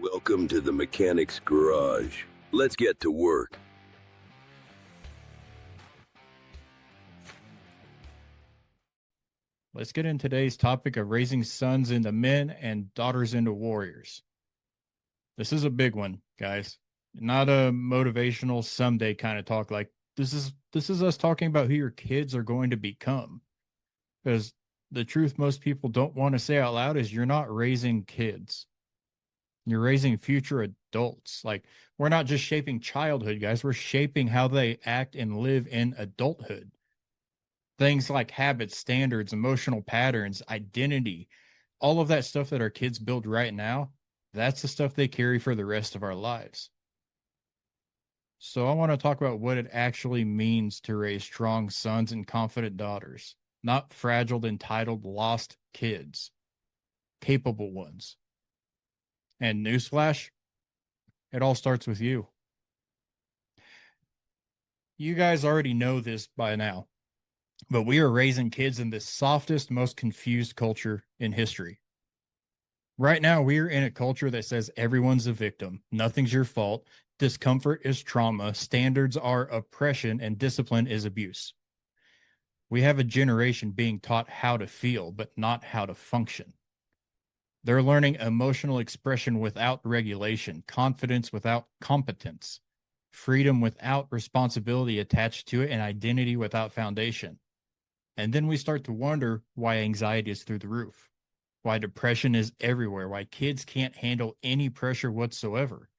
Welcome to the Mechanic's Garage. Let's get to work. Let's get into today's topic of raising sons into men and daughters into warriors. This is a big one, guys. Not a motivational someday kind of talk. Like this is us talking about who your kids are going to become. Because the truth most people don't want to say out loud is you're not raising kids. You're raising future adults. Like we're not just shaping childhood, guys. We're shaping how they act and live in adulthood. Things like habits, standards, emotional patterns, identity, all of that stuff that our kids build right now, that's the stuff they carry for the rest of our lives. So I want to talk about what it actually means to raise strong sons and confident daughters, not fragile, entitled, lost kids, capable ones. And newsflash, it all starts with you. You guys already know this by now, but we are raising kids in the softest, most confused culture in history. Right now, we're in a culture that says everyone's a victim, nothing's your fault, discomfort is trauma, standards are oppression, and discipline is abuse. We have a generation being taught how to feel, but not how to function. They're learning emotional expression without regulation, confidence without competence, freedom without responsibility attached to it, and identity without foundation. And then we start to wonder why anxiety is through the roof, why depression is everywhere, why kids can't handle any pressure whatsoever,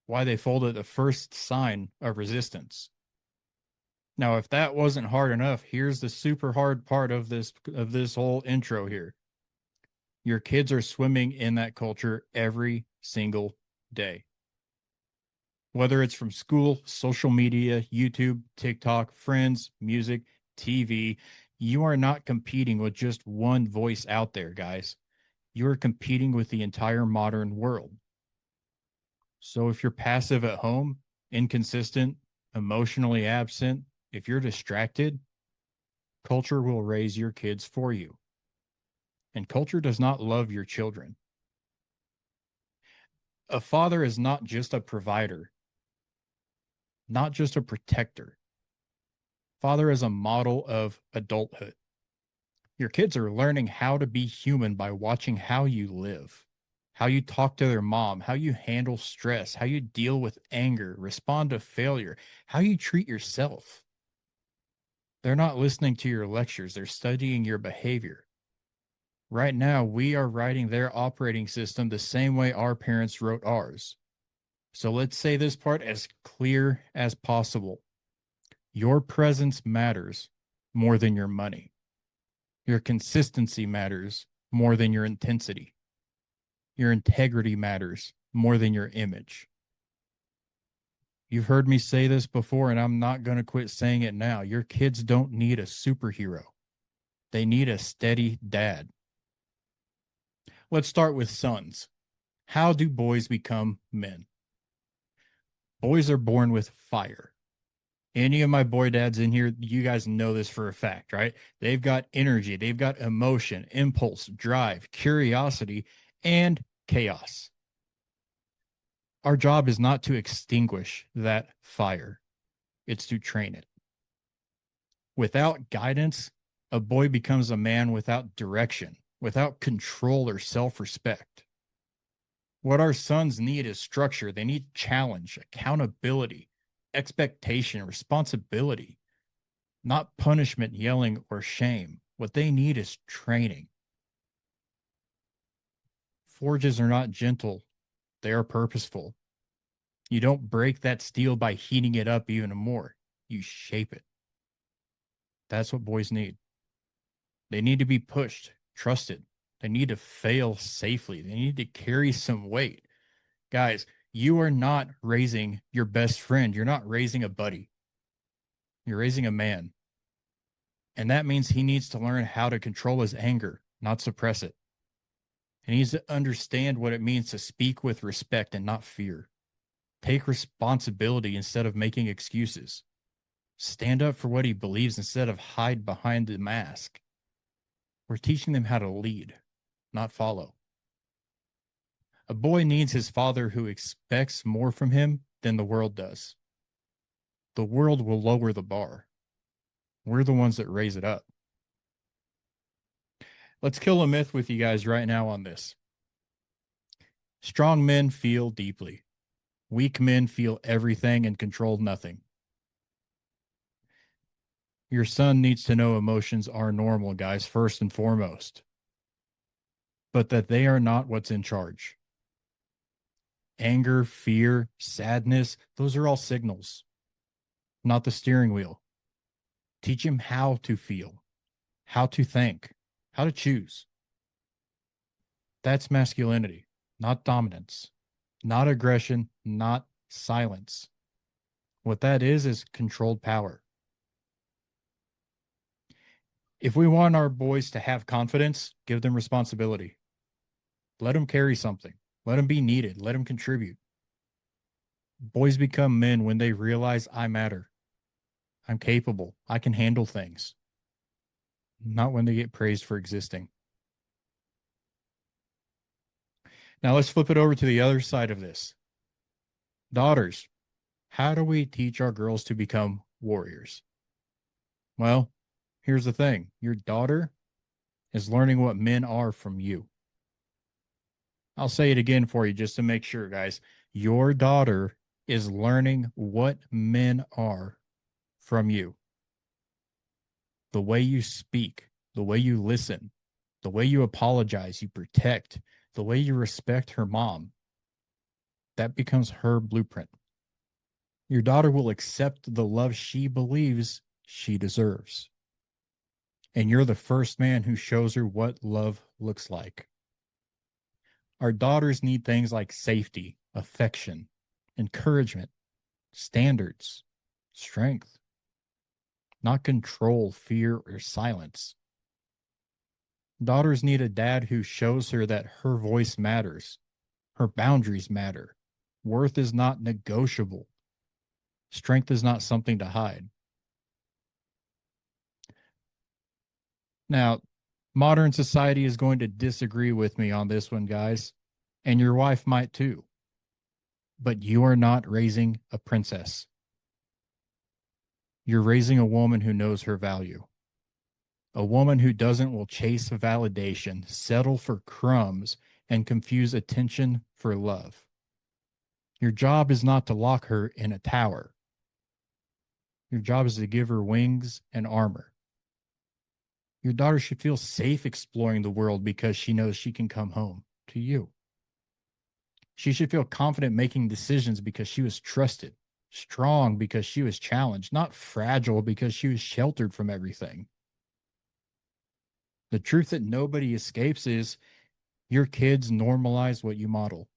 why they fold at the first sign of resistance. Now, if that wasn't hard enough, here's the super hard part of this whole intro here. Your kids are swimming in that culture every single day. Whether it's from school, social media, YouTube, TikTok, friends, music, TV, you are not competing with just one voice out there, guys. You are competing with the entire modern world. So if you're passive at home, inconsistent, emotionally absent, if you're distracted, culture will raise your kids for you. And culture does not love your children. A father is not just a provider, not just a protector. Father is a model of adulthood. Your kids are learning how to be human by watching how you live, how you talk to their mom, how you handle stress, how you deal with anger, respond to failure, how you treat yourself. They're not listening to your lectures, they're studying your behavior. Right now, we are writing their operating system the same way our parents wrote ours. So let's say this part as clear as possible. Your presence matters more than your money. Your consistency matters more than your intensity. Your integrity matters more than your image. You've heard me say this before, and I'm not going to quit saying it now. Your kids don't need a superhero, they need a steady dad. Let's start with sons. How do boys become men? Boys are born with fire. Any of my boy dads in here, you guys know this for a fact, right? They've got energy, they've got emotion, impulse, drive, curiosity, and chaos. Our job is not to extinguish that fire, it's to train it. Without guidance, a boy becomes a man without direction, without control or self respect. What our sons need is structure. They need challenge, accountability, expectation, responsibility, not punishment, yelling, or shame. What they need is training. Forges are not gentle, they are purposeful. You don't break that steel by heating it up even more, you shape it. That's what boys need. They need to be pushed, trusted. They need to fail safely. They need to carry some weight. Guys, you are not raising your best friend. You're not raising a buddy. You're raising a man. And that means he needs to learn how to control his anger, not suppress it. He needs to understand what it means to speak with respect and not fear. Take responsibility instead of making excuses. Stand up for what he believes instead of hide behind the mask. We're teaching them how to lead, not follow. A boy needs his father who expects more from him than the world does. The world will lower the bar. We're the ones that raise it up. Let's kill a myth with you guys right now on this. Strong men feel deeply. Weak men feel everything and control nothing. Your son needs to know emotions are normal, guys, first and foremost, but that they are not what's in charge. Anger, fear, sadness, those are all signals, not the steering wheel. Teach him how to feel, how to think, how to choose. That's masculinity, not dominance, not aggression, not silence. What that is controlled power. If we want our boys to have confidence, give them responsibility. Let them carry something. Let them be needed. Let them contribute. Boys become men when they realize I matter. I'm capable. I can handle things. Not when they get praised for existing. Now let's flip it over to the other side of this. Daughters, how do we teach our girls to become warriors? Well, here's the thing. Your daughter is learning what men are from you. I'll say it again for you just to make sure, guys. Your daughter is learning what men are from you. The way you speak, the way you listen, the way you apologize, you protect, the way you respect her mom. That becomes her blueprint. Your daughter will accept the love she believes she deserves. And you're the first man who shows her what love looks like. Our daughters need things like safety, affection, encouragement, standards, strength, not control, fear, or silence. Daughters need a dad who shows her that her voice matters, her boundaries matter, worth is not negotiable, strength is not something to hide. Now, modern society is going to disagree with me on this one, guys, and your wife might too. But you are not raising a princess. You're raising a woman who knows her value. A woman who doesn't will chase validation, settle for crumbs, and confuse attention for love. Your job is not to lock her in a tower. Your job is to give her wings and armor. Your daughter should feel safe exploring the world because she knows she can come home to you. She should feel confident making decisions because she was trusted, strong because she was challenged, not fragile because she was sheltered from everything. The truth that nobody escapes is your kids normalize what you model.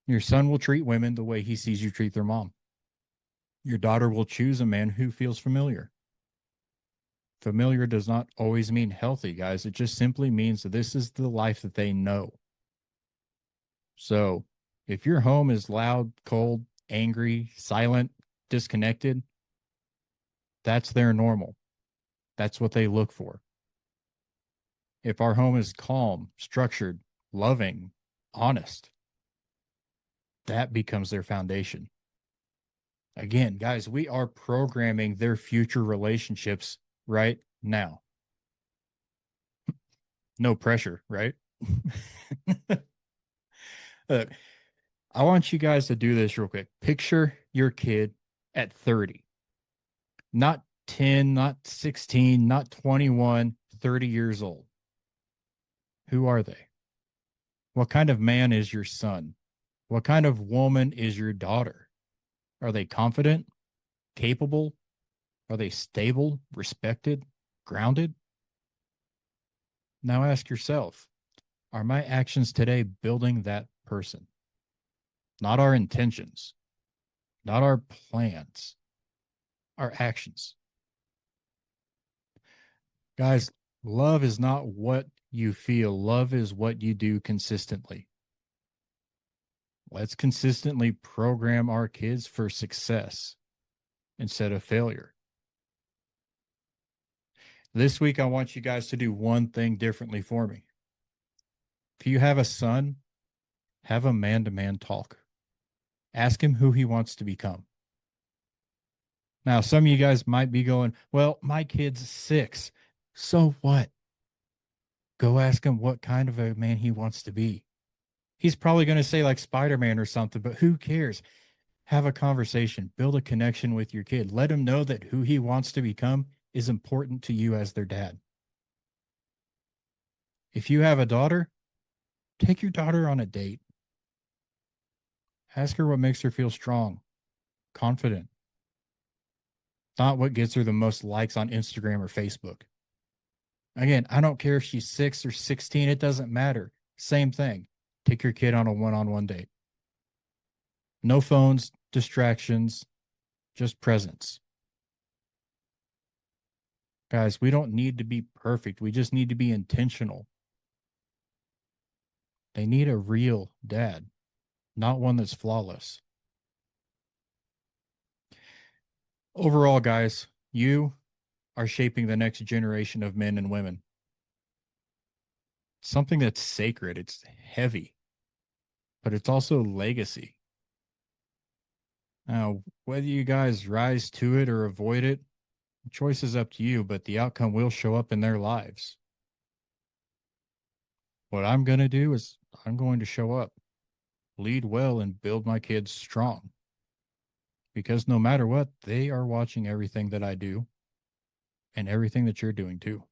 Your son will treat women the way he sees you treat their mom. Your daughter will choose a man who feels familiar. Familiar does not always mean healthy, guys. It just simply means that this is the life that they know. So if your home is loud, cold, angry, silent, disconnected, that's their normal. That's what they look for. If our home is calm, structured, loving, honest, that becomes their foundation. Again, guys, we are programming their future relationships right now. No pressure, right? Look, I want you guys to do this real quick. Picture your kid at 30, not 10, not 16, not 21, 30 years old. Who are they? What kind of man is your son? What kind of woman is your daughter? Are they confident, capable? Are they stable, respected, grounded? Now ask yourself, are my actions today building that person? Not our intentions, not our plans, our actions. Guys, love is not what you feel. Love is what you do consistently. Let's consistently program our kids for success instead of failure. This week, I want you guys to do one thing differently for me. If you have a son, Have a man to man talk. Ask him who he wants to become. Now, some of you guys might be going, well, my kid's 6. So what? Go ask him what kind of a man he wants to be. He's probably going to say like Spider-Man or something, but who cares? Have a conversation, build a connection with your kid. Let him know that who he wants to become is important to you as their dad. If you have a daughter, take your daughter on a date. Ask her what makes her feel strong, confident, not what gets her the most likes on Instagram or Facebook. Again, I don't care if she's 6 or 16, it doesn't matter. Same thing. Take your kid on a one-on-one date. No phones, distractions, just presence. Guys, we don't need to be perfect. We just need to be intentional. They need a real dad, not one that's flawless. Overall, guys, you are shaping the next generation of men and women. Something that's sacred, it's heavy, but it's also legacy. Now, whether you guys rise to it or avoid it, the choice is up to you, but the outcome will show up in their lives. What I'm going to do is I'm going to show up, lead well, and build my kids strong. Because no matter what, they are watching everything that I do and everything that you're doing too.